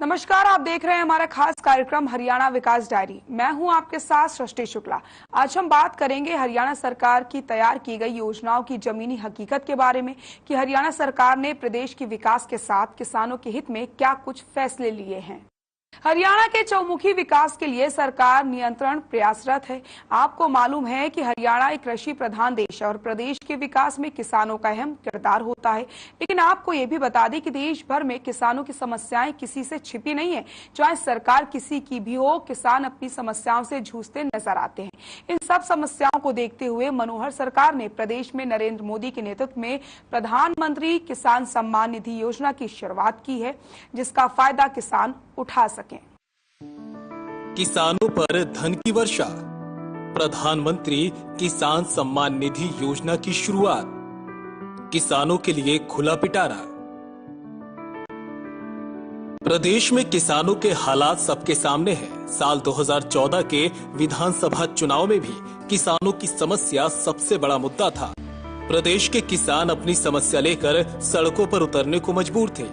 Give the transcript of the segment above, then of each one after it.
नमस्कार, आप देख रहे हैं हमारा खास कार्यक्रम हरियाणा विकास डायरी। मैं हूं आपके साथ सृष्टि शुक्ला। आज हम बात करेंगे हरियाणा सरकार की तैयार की गई योजनाओं की जमीनी हकीकत के बारे में कि हरियाणा सरकार ने प्रदेश के विकास के साथ किसानों के हित में क्या कुछ फैसले लिए हैं। हरियाणा के चौमुखी विकास के लिए सरकार निरंतर प्रयासरत है। आपको मालूम है कि हरियाणा एक कृषि प्रधान देश है और प्रदेश के विकास में किसानों का अहम किरदार होता है। लेकिन आपको ये भी बता दें कि देश भर में किसानों की समस्याएं किसी से छिपी नहीं है। चाहे सरकार किसी की भी हो, किसान अपनी समस्याओं से जूझते नजर आते हैं। इन सब समस्याओं को देखते हुए मनोहर सरकार ने प्रदेश में नरेंद्र मोदी के नेतृत्व में प्रधानमंत्री किसान सम्मान निधि योजना की शुरुआत की है, जिसका फायदा किसान उठा सकें। किसानों पर धन की वर्षा, प्रधानमंत्री किसान सम्मान निधि योजना की शुरुआत, किसानों के लिए खुला पिटारा। प्रदेश में किसानों के हालात सबके सामने हैं। साल 2014 के विधानसभा चुनाव में भी किसानों की समस्या सबसे बड़ा मुद्दा था। प्रदेश के किसान अपनी समस्या लेकर सड़कों पर उतरने को मजबूर थे।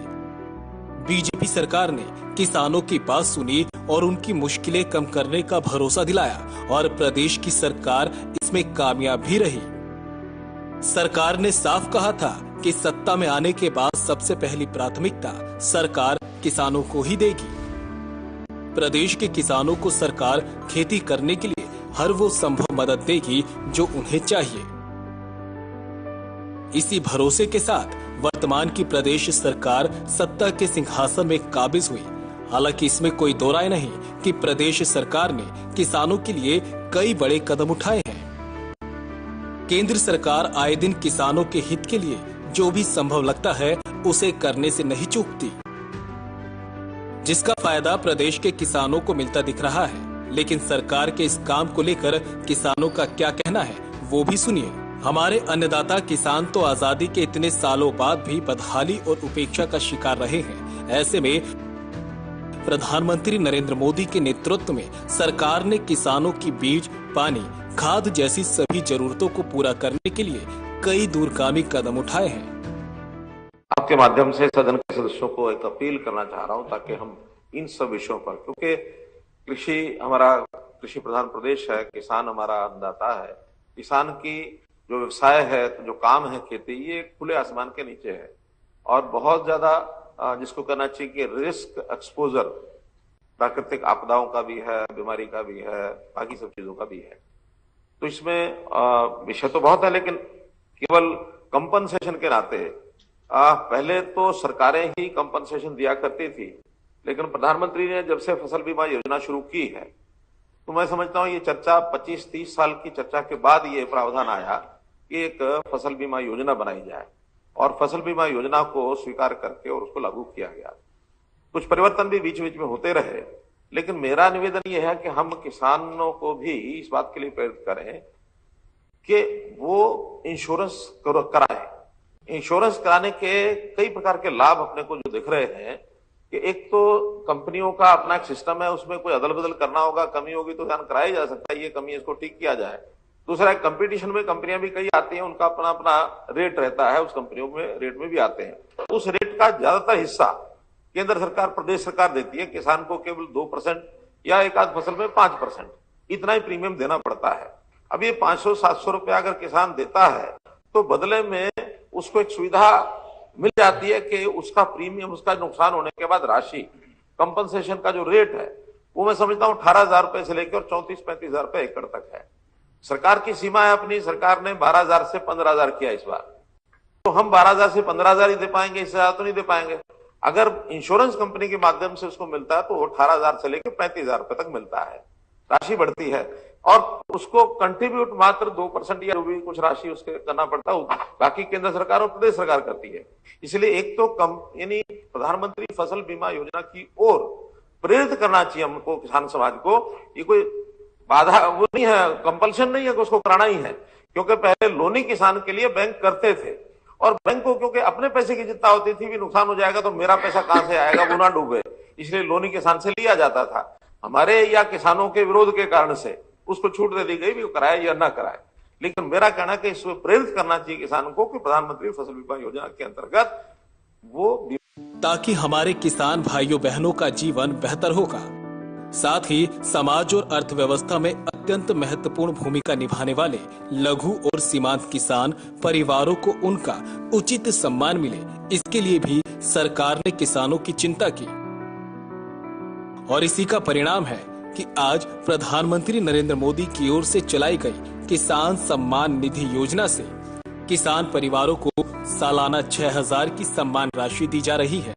बीजेपी सरकार ने किसानों की बात सुनी और उनकी मुश्किलें कम करने का भरोसा दिलाया और प्रदेश की सरकार इसमें कामयाब भी रही। सरकार ने साफ कहा था कि सत्ता में आने के बाद सबसे पहली प्राथमिकता सरकार किसानों को ही देगी। प्रदेश के किसानों को सरकार खेती करने के लिए हर वो संभव मदद देगी जो उन्हें चाहिए। इसी भरोसे के साथ वर्तमान की प्रदेश सरकार सत्ता के सिंहासन में काबिज हुई। हालांकि इसमें कोई दो राय नहीं कि प्रदेश सरकार ने किसानों के लिए कई बड़े कदम उठाए हैं। केंद्र सरकार आए दिन किसानों के हित के लिए जो भी संभव लगता है उसे करने से नहीं चूकती, जिसका फायदा प्रदेश के किसानों को मिलता दिख रहा है। लेकिन सरकार के इस काम को लेकर किसानों का क्या कहना है वो भी सुनिए। हमारे अन्नदाता किसान तो आजादी के इतने सालों बाद भी बदहाली और उपेक्षा का शिकार रहे हैं। ऐसे में प्रधानमंत्री नरेंद्र मोदी के नेतृत्व में सरकार ने किसानों की बीज, पानी, खाद जैसी सभी जरूरतों को पूरा करने के लिए कई दूरगामी कदम उठाए हैं। आपके माध्यम से सदन के सदस्यों को एक अपील करना चाह रहा हूं ताकि हम इन सब विषयों पर, क्योंकि कृषि हमारा कृषि प्रधान प्रदेश है, किसान हमारा अन्नदाता है। किसान की जो व्यवसाय है, जो काम है खेती, ये खुले आसमान के नीचे है और बहुत ज्यादा जिसको करना चाहिए कि रिस्क एक्सपोजर प्राकृतिक आपदाओं का भी है, बीमारी का भी है, बाकी सब चीजों का भी है। तो इसमें विषय तो बहुत है, लेकिन केवल कंपनसेशन के नाते पहले तो सरकारें ही कंपनसेशन दिया करती थी, लेकिन प्रधानमंत्री ने जब से फसल बीमा योजना शुरू की है तो मैं समझता हूं ये चर्चा 25-30 साल की चर्चा के बाद ये प्रावधान आया कि एक फसल बीमा योजना बनाई जाए और फसल बीमा योजना को स्वीकार करके और उसको लागू किया गया। कुछ परिवर्तन भी बीच बीच में होते रहे, लेकिन मेरा निवेदन यह है कि हम किसानों को भी इस बात के लिए प्रेरित करें कि वो इंश्योरेंस कराएं। इंश्योरेंस कराने के कई प्रकार के लाभ अपने को जो दिख रहे हैं कि एक तो कंपनियों का अपना एक सिस्टम है, उसमें कोई अदल बदल करना होगा, कमी होगी तो ध्यान कराया जा सकता है, ये कमी इसको ठीक किया जाए। दूसरा, कंपटीशन में कंपनियां भी कई आती हैं, उनका अपना अपना रेट रहता है, उस कंपनियों में रेट में भी आते हैं। उस रेट का ज्यादातर हिस्सा केंद्र सरकार, प्रदेश सरकार देती है। किसान को केवल 2% या एक आध फसल में 5% इतना ही प्रीमियम देना पड़ता है। अब ये 500-700 रुपया अगर किसान देता है तो बदले में उसको एक सुविधा मिल जाती है कि उसका प्रीमियम, उसका नुकसान होने के बाद राशि, कंपनसेशन का जो रेट है वो मैं समझता हूं 18,000 रुपए से लेकर 34-35,000 रुपए एकड़ तक है। सरकार की सीमा है अपनी, सरकार ने 12,000 से 15,000 किया इस बार, तो हम 12,000 से 15,000 ही दे पाएंगे, इससे ज्यादा तो नहीं दे पाएंगे। अगर इंश्योरेंस कंपनी के माध्यम से उसको मिलता है तो 18,000 से लेकर 35,000 रुपए तक मिलता है, राशि बढ़ती है और उसको कंट्रीब्यूट मात्र 2% या भी कुछ राशि उसके करना पड़ता है, बाकी केंद्र सरकार और प्रदेश सरकार करती है। इसलिए एक तो यानी प्रधानमंत्री फसल बीमा योजना की ओर प्रेरित करना चाहिए हमको, किसान समाज को। ये कोई बाधा वो नहीं है, कंपल्शन नहीं है कि उसको कराना ही है, क्योंकि पहले लोनी किसान के लिए बैंक करते थे और बैंक को क्योंकि अपने पैसे की चिंता होती थी भी नुकसान हो जाएगा तो मेरा पैसा कहां से आएगा, वो ना डूबे, इसलिए लोनी किसान से लिया जाता था। हमारे या किसानों के विरोध के कारण से उसको छूट दे दी गई भी वो कराए या ना कराए। लेकिन मेरा कहना है कि इसमें प्रेरित करना चाहिए किसानों को कि प्रधानमंत्री फसल बीमा योजना के अंतर्गत वो ताकि हमारे किसान भाइयों बहनों का जीवन बेहतर होगा। साथ ही समाज और अर्थव्यवस्था में अत्यंत महत्वपूर्ण भूमिका निभाने वाले लघु और सीमांत किसान परिवारों को उनका उचित सम्मान मिले, इसके लिए भी सरकार ने किसानों की चिंता की। और इसी का परिणाम है कि आज प्रधानमंत्री नरेंद्र मोदी की ओर से चलाई गई किसान सम्मान निधि योजना से किसान परिवारों को सालाना 6,000 की सम्मान राशि दी जा रही है,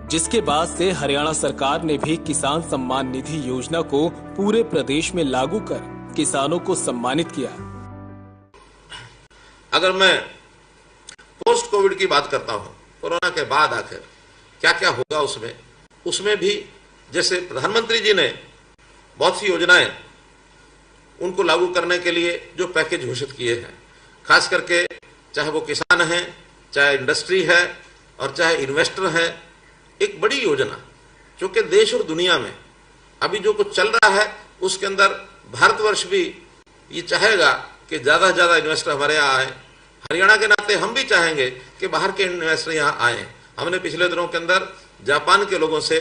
जिसके बाद से हरियाणा सरकार ने भी किसान सम्मान निधि योजना को पूरे प्रदेश में लागू कर किसानों को सम्मानित किया। अगर मैं पोस्ट कोविड की बात करता हूं, कोरोना के बाद आखिर क्या क्या होगा उसमें भी जैसे प्रधानमंत्री जी ने बहुत सी योजनाएं उनको लागू करने के लिए जो पैकेज घोषित किए हैं, खास करके चाहे वो किसान हैं, चाहे इंडस्ट्री है और चाहे इन्वेस्टर है, एक बड़ी योजना जो कि देश और दुनिया में अभी जो कुछ चल रहा है उसके अंदर भारतवर्ष भी ये चाहेगा कि ज्यादा से ज्यादा इन्वेस्टर हमारे यहाँ आए। हरियाणा के नाते हम भी चाहेंगे कि बाहर के इन्वेस्टर यहाँ आए। हमने पिछले दिनों के अंदर जापान के लोगों से,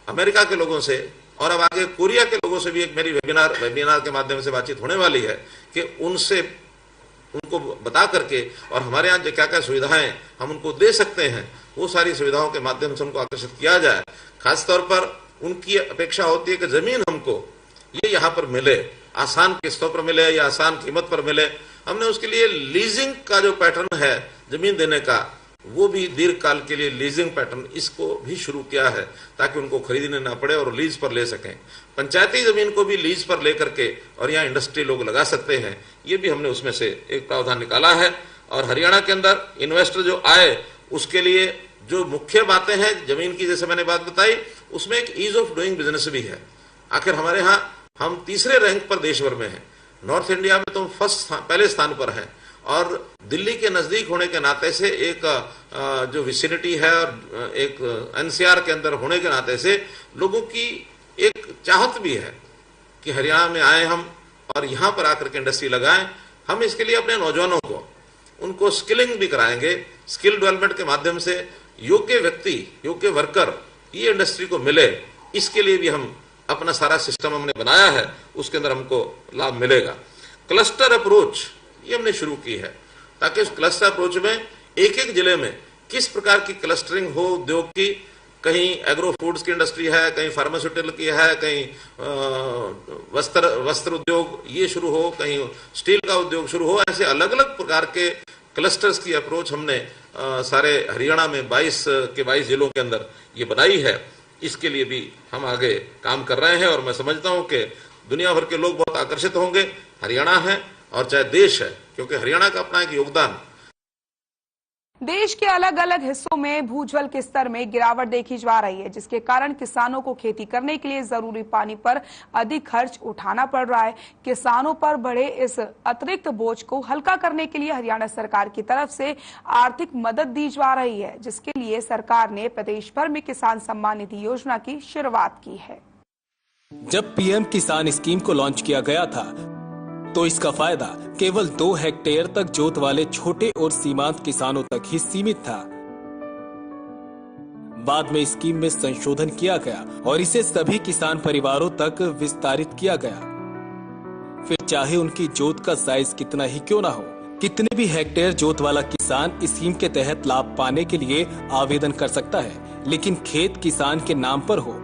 अमेरिका के लोगों से और अब आगे कोरिया के लोगों से भी एक मेरी वेबिनार के माध्यम से बातचीत होने वाली है कि उनको बता करके और हमारे यहाँ जो क्या क्या सुविधाएं हम उनको दे सकते हैं, वो सारी सुविधाओं के माध्यम से उनको आकर्षित किया जाए। खासतौर पर उनकी अपेक्षा होती है कि जमीन हमको ये यहाँ पर मिले, आसान किस्तों पर मिले या आसान कीमत पर मिले। हमने उसके लिए लीजिंग का जो पैटर्न है जमीन देने का, वो भी दीर्घ काल के लिए लीजिंग पैटर्न इसको भी शुरू किया है ताकि उनको खरीदने ना पड़े और लीज पर ले सकें। पंचायती जमीन को भी लीज पर लेकर के और यहाँ इंडस्ट्री लोग लगा सकते हैं, ये भी हमने उसमें से एक प्रावधान निकाला है। और हरियाणा के अंदर इन्वेस्टर जो आए उसके लिए जो मुख्य बातें हैं जमीन की, जैसे मैंने बात बताई, उसमें एक ईज ऑफ डूइंग बिजनेस भी है। आखिर हमारे यहाँ हम तीसरे रैंक पर देश भर में हैं, नॉर्थ इंडिया में तो हम पहले स्थान पर हैं और दिल्ली के नजदीक होने के नाते से एक जो विसिनिटी है और एक एनसीआर के अंदर होने के नाते से लोगों की एक चाहत भी है कि हरियाणा में आए हम और यहाँ पर आकर के इंडस्ट्री लगाएं। हम इसके लिए अपने नौजवानों को उनको स्किलिंग भी कराएंगे, स्किल डेवलपमेंट के माध्यम से योग्य व्यक्ति, योग्य वर्कर ये इंडस्ट्री को मिले, इसके लिए भी हम अपना सारा सिस्टम हमने बनाया है, उसके अंदर हमको लाभ मिलेगा। क्लस्टर अप्रोच ये हमने शुरू की है ताकि उस क्लस्टर अप्रोच में एक एक जिले में किस प्रकार की क्लस्टरिंग हो उद्योग की, कहीं एग्रो फूड्स की इंडस्ट्री है, कहीं फार्मास्यूटिकल की है, कहीं वस्त्र उद्योग ये शुरू हो, कहीं स्टील का उद्योग शुरू हो, ऐसे अलग अलग प्रकार के क्लस्टर्स की अप्रोच हमने सारे हरियाणा में 22 जिलों के अंदर ये बनाई है। इसके लिए भी हम आगे काम कर रहे हैं और मैं समझता हूं कि दुनिया भर के लोग बहुत आकर्षित होंगे। हरियाणा है और चाहे देश है, क्योंकि हरियाणा का अपना एक योगदान। देश के अलग अलग हिस्सों में भूजल के स्तर में गिरावट देखी जा रही है, जिसके कारण किसानों को खेती करने के लिए जरूरी पानी पर अधिक खर्च उठाना पड़ रहा है। किसानों पर बढ़े इस अतिरिक्त बोझ को हल्का करने के लिए हरियाणा सरकार की तरफ से आर्थिक मदद दी जा रही है, जिसके लिए सरकार ने प्रदेश भर में किसान सम्मान निधि योजना की शुरुआत की है। जब पीएम किसान स्कीम को लॉन्च किया गया था तो इसका फायदा केवल 2 हेक्टेयर तक जोत वाले छोटे और सीमांत किसानों तक ही सीमित था। बाद में स्कीम में संशोधन किया गया और इसे सभी किसान परिवारों तक विस्तारित किया गया। फिर चाहे उनकी जोत का साइज कितना ही क्यों ना हो, कितने भी हेक्टेयर जोत वाला किसान इस स्कीम के तहत लाभ पाने के लिए आवेदन कर सकता है, लेकिन खेत किसान के नाम पर हो।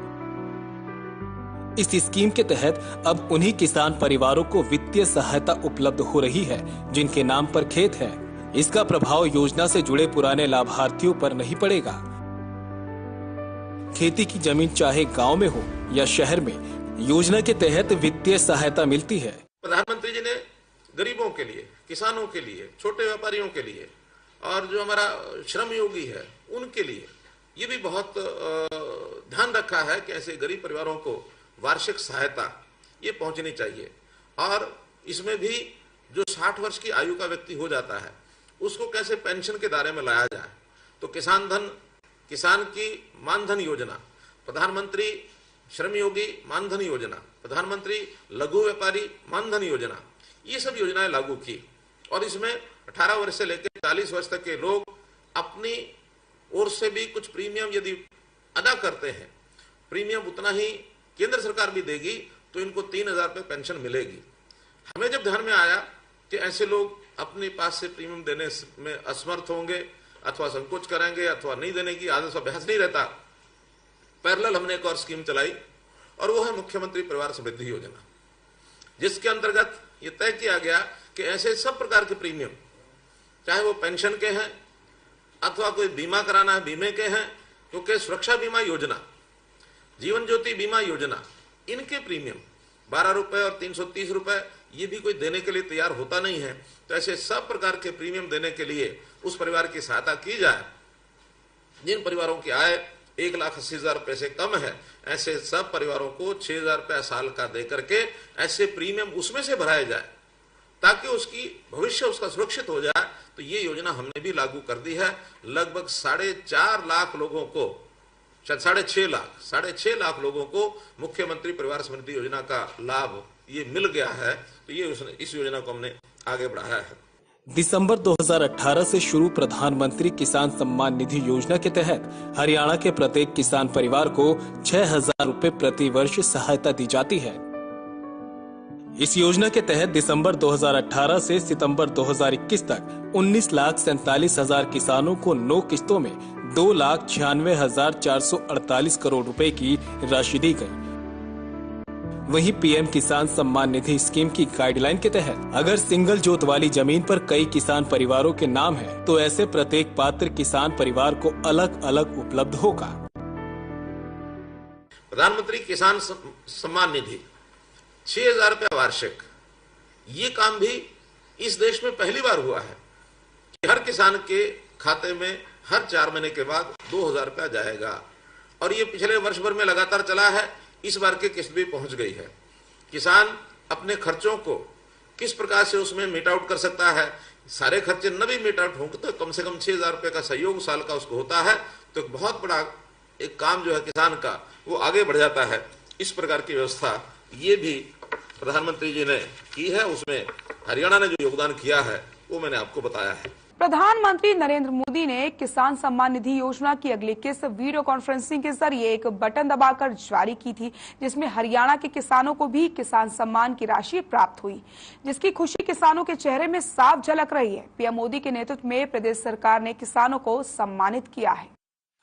इस स्कीम के तहत अब उन्हीं किसान परिवारों को वित्तीय सहायता उपलब्ध हो रही है जिनके नाम पर खेत है। इसका प्रभाव योजना से जुड़े पुराने लाभार्थियों पर नहीं पड़ेगा। खेती की जमीन चाहे गांव में हो या शहर में, योजना के तहत वित्तीय सहायता मिलती है। प्रधानमंत्री जी ने गरीबों के लिए, किसानों के लिए, छोटे व्यापारियों के लिए और जो हमारा श्रम योगी है उनके लिए ये भी बहुत ध्यान रखा है कि ऐसे गरीब परिवारों को वार्षिक सहायता ये पहुंचनी चाहिए। और इसमें भी जो 60 वर्ष की आयु का व्यक्ति हो जाता है उसको कैसे पेंशन के दायरे में लाया जाए। तो किसान की मानधन योजना, प्रधानमंत्री श्रम योगी मानधन योजना, प्रधानमंत्री लघु व्यापारी मानधन योजना, ये सब योजनाएं लागू की और इसमें 18 वर्ष से लेकर 40 वर्ष तक के लोग अपनी ओर से भी कुछ प्रीमियम यदि अदा करते हैं, प्रीमियम उतना ही केंद्र सरकार भी देगी, तो इनको 3,000 रुपये पेंशन मिलेगी। हमें जब ध्यान में आया कि ऐसे लोग अपने पास से प्रीमियम देने में असमर्थ होंगे अथवा संकोच करेंगे अथवा नहीं देने की आदत अभ्यास नहीं रहता, पैरेलल हमने एक और स्कीम चलाई और वो है मुख्यमंत्री परिवार समृद्धि योजना, जिसके अंतर्गत ये तय किया गया कि ऐसे सब प्रकार के प्रीमियम, चाहे वो पेंशन के हैं अथवा कोई बीमा कराना है बीमे के हैं, क्योंकि सुरक्षा बीमा योजना, जीवन ज्योति बीमा योजना, इनके प्रीमियम 12 रुपए और 330 रुपए ये भी कोई देने के लिए तैयार होता नहीं है। तो ऐसे सब प्रकार के प्रीमियम देने के लिए उस परिवार की सहायता की जाए जिन परिवारों की आय 1,80,000 रुपए से कम है। ऐसे सब परिवारों को 6,000 रुपए साल का दे करके ऐसे प्रीमियम उसमें से भराए जाए ताकि उसकी भविष्य उसका सुरक्षित हो जाए। तो ये योजना हमने भी लागू कर दी है। लगभग 4.5 लाख लोगों को, शायद 6.5 लाख लोगों को मुख्यमंत्री परिवार समृद्धि योजना का लाभ ये मिल गया है। तो ये इस योजना को हमने आगे बढ़ाया है। दिसंबर 2018 से शुरू प्रधानमंत्री किसान सम्मान निधि योजना के तहत हरियाणा के प्रत्येक किसान परिवार को 6,000 रुपए प्रति वर्ष सहायता दी जाती है। इस योजना के तहत दिसंबर 2018 से सितंबर 2021 तक 19,47,000 किसानों को 9 किस्तों में 2,96,448 करोड़ रुपए की राशि दी गई। वहीं पीएम किसान सम्मान निधि स्कीम की गाइडलाइन के तहत अगर सिंगल जोत वाली जमीन पर कई किसान परिवारों के नाम है तो ऐसे प्रत्येक पात्र किसान परिवार को अलग अलग उपलब्ध होगा। प्रधानमंत्री किसान सम्मान निधि 6,000 रुपये वार्षिक, ये काम भी इस देश में पहली बार हुआ है कि हर किसान के खाते में हर 4 महीने के बाद 2,000 रुपया जाएगा। और ये पिछले वर्ष भर में लगातार चला है। इस बार की किस्त भी पहुंच गई है। किसान अपने खर्चों को किस प्रकार से उसमें मीट आउट कर सकता है, सारे खर्चे न भी मीट आउट होंगे तो कम से कम 6,000 रुपये का सहयोग साल का उसको होता है। तो एक बहुत बड़ा एक काम जो है किसान का वो आगे बढ़ जाता है। इस प्रकार की व्यवस्था ये भी प्रधानमंत्री जी ने की है। उसमें हरियाणा ने जो योगदान किया है वो मैंने आपको बताया है। प्रधानमंत्री नरेंद्र मोदी ने किसान सम्मान निधि योजना की अगली किस्त वीडियो कॉन्फ्रेंसिंग के जरिए एक बटन दबाकर जारी की थी, जिसमें हरियाणा के किसानों को भी किसान सम्मान की राशि प्राप्त हुई, जिसकी खुशी किसानों के चेहरे में साफ झलक रही है। पीएम मोदी के नेतृत्व में प्रदेश सरकार ने किसानों को सम्मानित किया है।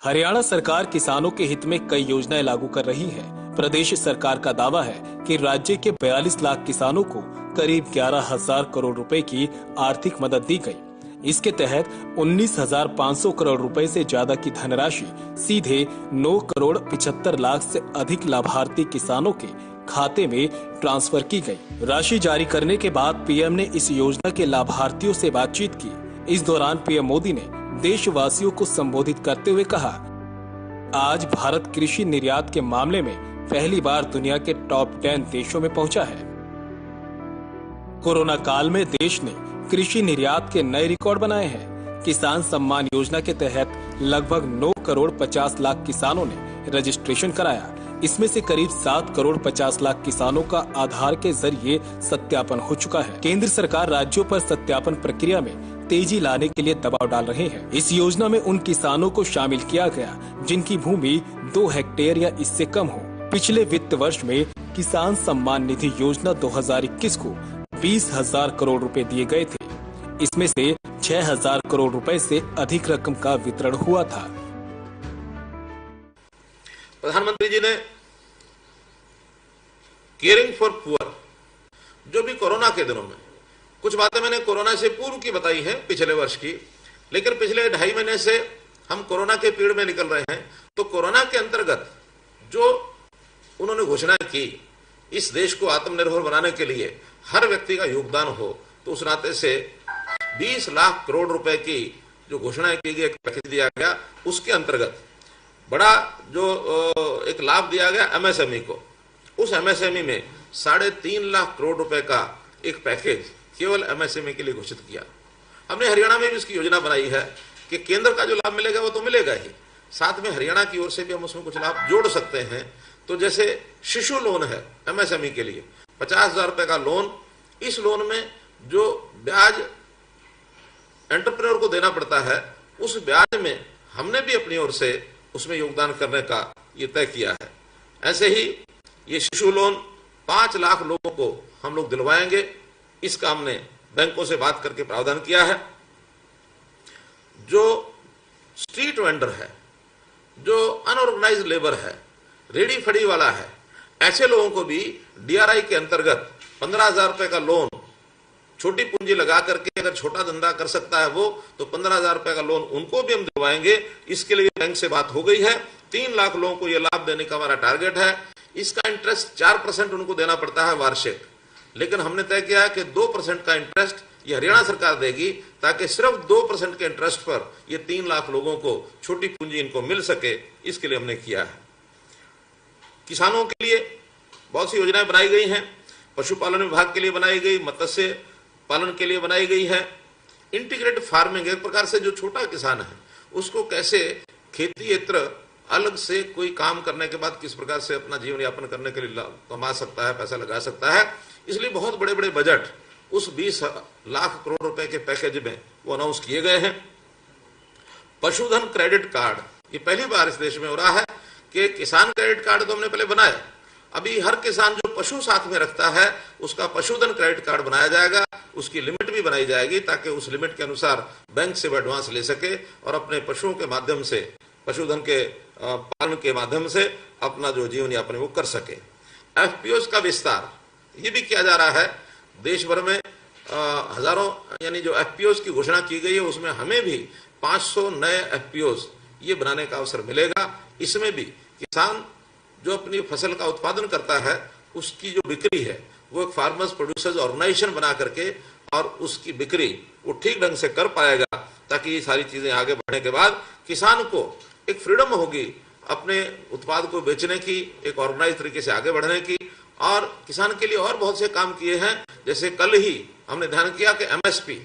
हरियाणा सरकार किसानों के हित में कई योजनाएं लागू कर रही है। प्रदेश सरकार का दावा है कि राज्य के 42 लाख किसानों को करीब 11,000 करोड़ रुपए की आर्थिक मदद दी गई। इसके तहत 19,500 करोड़ रुपए से ज्यादा की धनराशि सीधे 9 करोड़ 75 लाख से अधिक लाभार्थी किसानों के खाते में ट्रांसफर की गई। राशि जारी करने के बाद पीएम ने इस योजना के लाभार्थियों से बातचीत की। इस दौरान पीएम मोदी ने देशवासियों को संबोधित करते हुए कहा, आज भारत कृषि निर्यात के मामले में पहली बार दुनिया के टॉप 10 देशों में पहुंचा है। कोरोना काल में देश ने कृषि निर्यात के नए रिकॉर्ड बनाए हैं। किसान सम्मान योजना के तहत लगभग 9 करोड़ 50 लाख किसानों ने रजिस्ट्रेशन कराया। इसमें से करीब 7 करोड़ 50 लाख किसानों का आधार के जरिए सत्यापन हो चुका है। केंद्र सरकार राज्यों पर सत्यापन प्रक्रिया में तेजी लाने के लिए दबाव डाल रहे हैं। इस योजना में उन किसानों को शामिल किया गया जिनकी भूमि 2 हेक्टेयर या इससे कम हो। पिछले वित्त वर्ष में किसान सम्मान निधि योजना 2021 को 20,000 करोड़ रुपए दिए गए थे। इसमें से 6,000 करोड़ रुपए से अधिक रकम का वितरण हुआ था। प्रधानमंत्री जी ने केयरिंग फॉर पुअर, जो भी कोरोना के दिनों में कुछ बातें मैंने कोरोना से पूर्व की बताई हैं पिछले वर्ष की, लेकिन पिछले 2.5 महीने से हम कोरोना के पीड़ में निकल रहे हैं। तो कोरोना के अंतर्गत जो उन्होंने घोषणा की, इस देश को आत्मनिर्भर बनाने के लिए हर व्यक्ति का योगदान हो, तो उस नाते से 20 लाख करोड़ रुपए की जो घोषणा की गई, एक पैकेज दिया गया, उसके अंतर्गत बड़ा जो एक लाभ दिया गया एमएसएमई को। उस एमएसएमई में 3.5 लाख करोड़ रुपए का एक पैकेज केवल एमएसएमई के लिए घोषित किया। हमने हरियाणा में भी इसकी योजना बनाई है कि केंद्र का जो लाभ मिलेगा वो तो मिलेगा ही, साथ में हरियाणा की ओर से भी हम उसमें कुछ लाभ जोड़ सकते हैं। तो जैसे शिशु लोन है एमएसएमई के लिए 50,000 रुपए का लोन, इस लोन में जो ब्याज एंटरप्रेन्योर को देना पड़ता है, उस ब्याज में हमने भी अपनी ओर से उसमें योगदान करने का ये तय किया है। ऐसे ही ये शिशु लोन 5 लाख लोगों को हम लोग दिलवाएंगे, इसका हमने बैंकों से बात करके प्रावधान किया है। जो स्ट्रीट वेंडर है, जो अनऑर्गेनाइज्ड लेबर है, रेडी फड़ी वाला है, ऐसे लोगों को भी DRI के अंतर्गत 15,000 रुपए का लोन, छोटी पूंजी लगा करके अगर छोटा धंधा कर सकता है वो, तो 15,000 रुपए का लोन उनको भी हम दिलवाएंगे। इसके लिए बैंक से बात हो गई है। 3 लाख लोगों को यह लाभ देने का हमारा टारगेट है। इसका इंटरेस्ट 4% उनको देना पड़ता है वार्षिक, लेकिन हमने तय किया है कि 2% का इंटरेस्ट ये हरियाणा सरकार देगी, ताकि सिर्फ 2% के इंटरेस्ट पर ये 3 लाख लोगों को छोटी पूंजी इनको मिल सके। इसके लिए हमने किया है। किसानों के लिए बहुत सी योजनाएं बनाई गई हैं। पशुपालन विभाग के लिए बनाई गई, मत्स्य पालन के लिए बनाई गई है। इंटीग्रेटेड फार्मिंग, एक प्रकार से जो छोटा किसान है उसको कैसे खेतीयेतर अलग से कोई काम करने के बाद किस प्रकार से अपना जीवन यापन करने के लिए कमा सकता है, पैसा लगा सकता है। इसलिए बहुत बड़े बड़े बजट उस 20 लाख करोड़ रुपए के पैकेज में वो अनाउंस किए गए हैं। पशुधन क्रेडिट कार्ड, ये पहली बार इस देश में हो रहा है कि किसान क्रेडिट कार्ड तो हमने पहले बनाया, अभी हर किसान जो पशु साथ में रखता है उसका पशुधन क्रेडिट कार्ड बनाया जाएगा। उसकी लिमिट भी बनाई जाएगी ताकि उस लिमिट के अनुसार बैंक से एडवांस ले सके और अपने पशुओं के माध्यम से, पशुधन के पालन के माध्यम से अपना जो जीवन यापन वो कर सके। FPOs का विस्तार ये भी किया जा रहा है। देश भर में हजारों यानी जो FPOs की घोषणा की गई है उसमें हमें भी 500 नए FPOs ये बनाने का अवसर मिलेगा। इसमें भी किसान जो अपनी फसल का उत्पादन करता है उसकी जो बिक्री है वो एक फार्मर्स प्रोड्यूसर्स ऑर्गेनाइजेशन बना करके और उसकी बिक्री वो ठीक ढंग से कर पाएगा, ताकि ये सारी चीजें आगे बढ़ने के बाद किसान को एक फ्रीडम होगी अपने उत्पाद को बेचने की, एक ऑर्गेनाइज तरीके से आगे बढ़ने की। और किसान के लिए और बहुत से काम किए हैं। जैसे कल ही हमने ध्यान किया कि MSP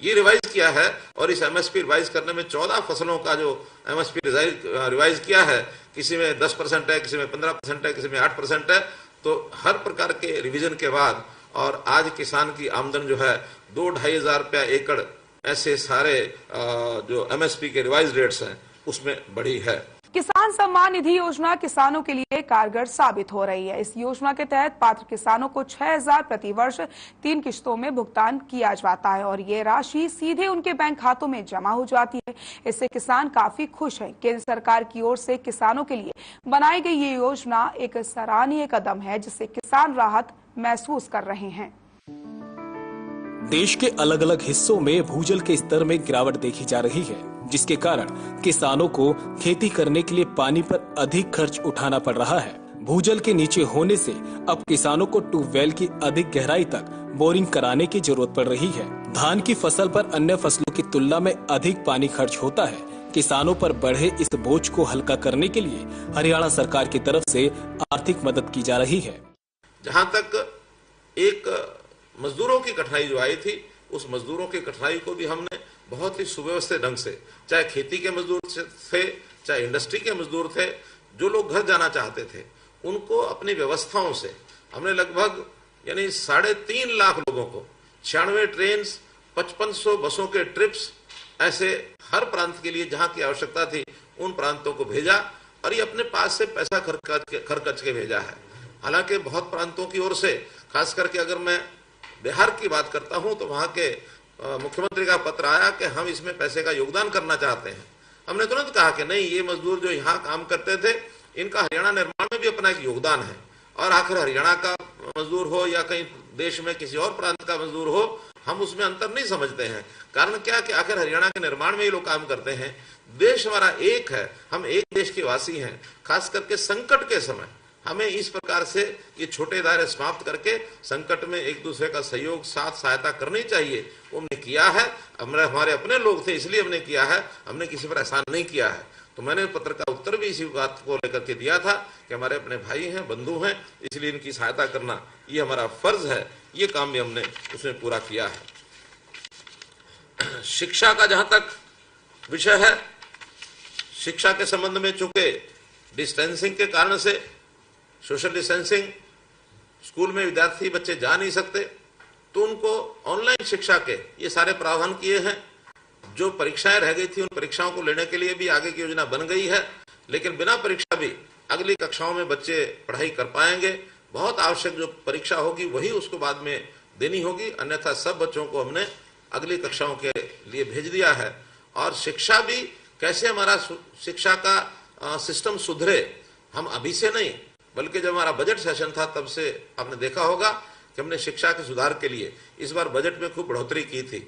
ये रिवाइज किया है और इस MSP रिवाइज करने में 14 फसलों का जो MSP रिवाइज किया है, किसी में 10% है, किसी में 15% है, किसी में 8% है। तो हर प्रकार के रिवीजन के बाद और आज किसान की आमदन जो है 2-2.5 हजार रुपया एकड़, ऐसे सारे जो MSP के रिवाइज रेट्स हैं उसमें बढ़ी है। किसान सम्मान निधि योजना किसानों के लिए कारगर साबित हो रही है। इस योजना के तहत पात्र किसानों को 6,000 प्रति वर्ष 3 किश्तों में भुगतान किया जाता है और ये राशि सीधे उनके बैंक खातों में जमा हो जाती है। इससे किसान काफी खुश हैं। केंद्र सरकार की ओर से किसानों के लिए बनाई गई ये योजना एक सराहनीय कदम है, जिससे किसान राहत महसूस कर रहे हैं। देश के अलग अलग हिस्सों में भूजल के स्तर में गिरावट देखी जा रही है, जिसके कारण किसानों को खेती करने के लिए पानी पर अधिक खर्च उठाना पड़ रहा है। भूजल के नीचे होने से अब किसानों को ट्यूबवेल की अधिक गहराई तक बोरिंग कराने की जरूरत पड़ रही है। धान की फसल पर अन्य फसलों की तुलना में अधिक पानी खर्च होता है। किसानों पर बढ़े इस बोझ को हल्का करने के लिए हरियाणा सरकार की तरफ से आर्थिक मदद की जा रही है। जहाँ तक एक मजदूरों की कठिनाई जो आई थी, उस मजदूरों की कठिनाई को भी हमने बहुत ही सुव्यवस्थित ढंग से, चाहे खेती के मजदूर थे, चाहे इंडस्ट्री के मजदूर थे, जो लोग घर जाना चाहते थे, उनको अपनी व्यवस्थाओं से हमने लगभग यानी 3.5 लाख लोगों को 96 ट्रेन, 5500 बसों के ट्रिप्स, ऐसे हर प्रांत के लिए जहां की आवश्यकता थी उन प्रांतों को भेजा और ये अपने पास से पैसा खर्च के भेजा है। हालांकि बहुत प्रांतों की ओर से, खास करके अगर मैं बिहार की बात करता हूं तो वहां के मुख्यमंत्री का पत्र आया कि हम इसमें पैसे का योगदान करना चाहते हैं। हमने तुरंत कहा कि नहीं, ये मजदूर जो यहाँ काम करते थे इनका हरियाणा निर्माण में भी अपना एक योगदान है और आखिर हरियाणा का मजदूर हो या कहीं देश में किसी और प्रांत का मजदूर हो, हम उसमें अंतर नहीं समझते हैं। कारण क्या कि आखिर हरियाणा के निर्माण में ये लोग काम करते हैं। देश हमारा एक है, हम एक देश के वासी हैं। खास करके संकट के समय हमें इस प्रकार से ये छोटे दायरे समाप्त करके संकट में एक दूसरे का सहयोग, साथ सहायता करनी चाहिए, वो हमने किया है। हमारे अपने लोग थे इसलिए हमने किया है, हमने किसी पर एहसान नहीं किया है। तो मैंने पत्र का उत्तर भी इसी बात को लेकर के दिया था कि हमारे अपने भाई हैं, बंधु हैं, इसलिए इनकी सहायता करना ये हमारा फर्ज है। ये काम भी हमने उसमें पूरा किया है। शिक्षा का जहां तक विषय है, शिक्षा के संबंध में चूंकि डिस्टेंसिंग के कारण से, सोशल डिस्टेंसिंग, स्कूल में विद्यार्थी बच्चे जा नहीं सकते, तो उनको ऑनलाइन शिक्षा के ये सारे प्रावधान किए हैं। जो परीक्षाएं रह गई थी उन परीक्षाओं को लेने के लिए भी आगे की योजना बन गई है, लेकिन बिना परीक्षा भी अगली कक्षाओं में बच्चे पढ़ाई कर पाएंगे। बहुत आवश्यक जो परीक्षा होगी वही उसको बाद में देनी होगी, अन्यथा सब बच्चों को हमने अगली कक्षाओं के लिए भेज दिया है। और शिक्षा भी कैसे हमारा शिक्षा का सिस्टम सुधरे, हम अभी से नहीं बल्कि जब हमारा बजट सेशन था तब से आपने देखा होगा कि हमने शिक्षा के सुधार के लिए इस बार बजट में खूब बढ़ोतरी की थी।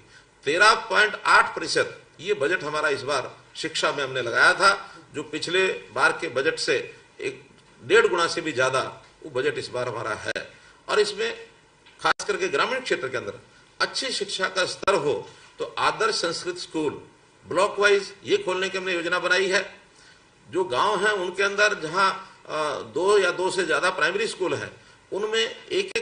13.8% ये बजट हमारा इस बार शिक्षा में हमने लगाया था, जो पिछले बार के बजट से 1.5 गुना से भी ज्यादा वो बजट इस बार हमारा है। और इसमें खास करके ग्रामीण क्षेत्र के अंदर अच्छी शिक्षा का स्तर हो तो आदर्श संस्कृत स्कूल ब्लॉक वाइज ये खोलने की हमने योजना बनाई है। जो गांव हैं उनके अंदर जहां 2 या 2 से ज्यादा प्राइमरी स्कूल हैं, उनमें एक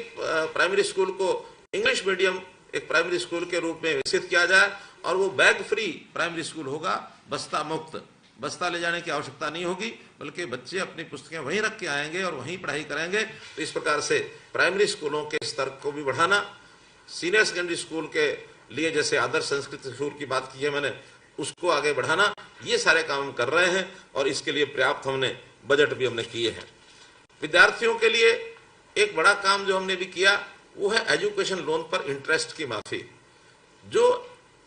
प्राइमरी स्कूल को इंग्लिश मीडियम एक प्राइमरी स्कूल के रूप में विकसित किया जाए और वो बैग फ्री प्राइमरी स्कूल होगा, बस्ता मुक्त। बस्ता ले जाने की आवश्यकता नहीं होगी, बल्कि बच्चे अपनी पुस्तकें वहीं रख के आएंगे और वहीं पढ़ाई करेंगे। तो इस प्रकार से प्राइमरी स्कूलों के स्तर को भी बढ़ाना, सीनियर सेकेंडरी स्कूल के लिए जैसे आदर्श संस्कृत स्कूल की बात की है मैंने, उसको आगे बढ़ाना, ये सारे काम हम कर रहे हैं और इसके लिए पर्याप्त हमने बजट भी हमने किए हैं। विद्यार्थियों के लिए एक बड़ा काम जो हमने भी किया वो है एजुकेशन लोन पर इंटरेस्ट की माफी। जो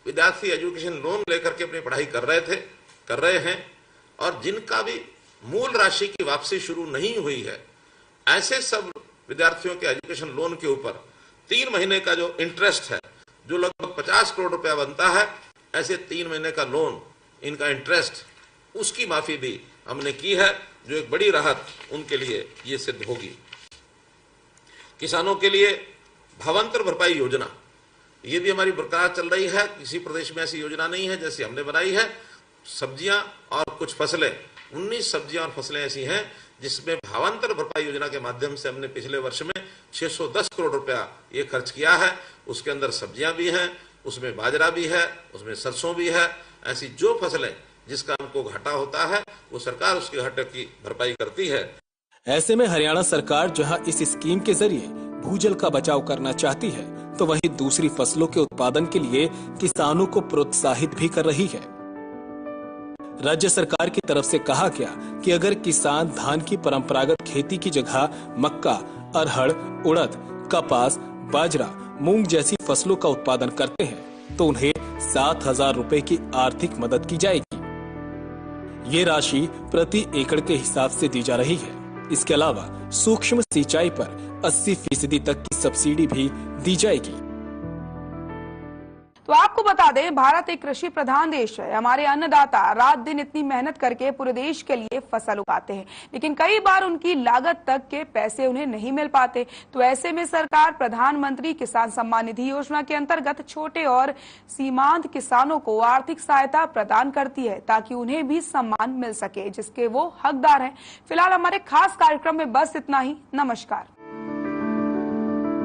विद्यार्थी एजुकेशन लोन लेकर के अपनी पढ़ाई कर रहे हैं और जिनका भी मूल राशि की वापसी शुरू नहीं हुई है, ऐसे सब विद्यार्थियों के एजुकेशन लोन के ऊपर 3 महीने का जो इंटरेस्ट है, जो लगभग 50 करोड़ रुपया बनता है, ऐसे 3 महीने का लोन, इनका इंटरेस्ट, उसकी माफी भी हमने की है, जो एक बड़ी राहत उनके लिए ये सिद्ध होगी। किसानों के लिए भावांतर भरपाई योजना ये भी हमारी बरकरार चल रही है। किसी प्रदेश में ऐसी योजना नहीं है जैसी हमने बनाई है। सब्जियां और कुछ फसलें, 19 सब्जियां और फसलें ऐसी हैं जिसमें भावांतर भरपाई योजना के माध्यम से हमने पिछले वर्ष में 610 करोड़ रुपया ये खर्च किया है। उसके अंदर सब्जियां भी हैं, उसमें बाजरा भी है, उसमें सरसों भी है। ऐसी जो फसलें जिसका हमको घाटा होता है वो सरकार उसके घाटे की भरपाई करती है। ऐसे में हरियाणा सरकार जहां इस स्कीम के जरिए भूजल का बचाव करना चाहती है, तो वहीं दूसरी फसलों के उत्पादन के लिए किसानों को प्रोत्साहित भी कर रही है। राज्य सरकार की तरफ से कहा गया कि अगर किसान धान की परंपरागत खेती की जगह मक्का, अरहर, उड़द, कपास, बाजरा, मूंग जैसी फसलों का उत्पादन करते हैं तो उन्हें 7,000 रुपए की आर्थिक मदद की जाएगी। ये राशि प्रति एकड़ के हिसाब से दी जा रही है। इसके अलावा सूक्ष्म सिंचाई पर 80% तक की सब्सिडी भी दी जाएगी। तो आपको बता दें, भारत एक कृषि प्रधान देश है। हमारे अन्नदाता रात दिन इतनी मेहनत करके पूरे देश के लिए फसल उगाते हैं, लेकिन कई बार उनकी लागत तक के पैसे उन्हें नहीं मिल पाते। तो ऐसे में सरकार प्रधानमंत्री किसान सम्मान निधि योजना के अंतर्गत छोटे और सीमांत किसानों को आर्थिक सहायता प्रदान करती है, ताकि उन्हें भी सम्मान मिल सके जिसके वो हकदार हैं। फिलहाल हमारे खास कार्यक्रम में बस इतना ही। नमस्कार।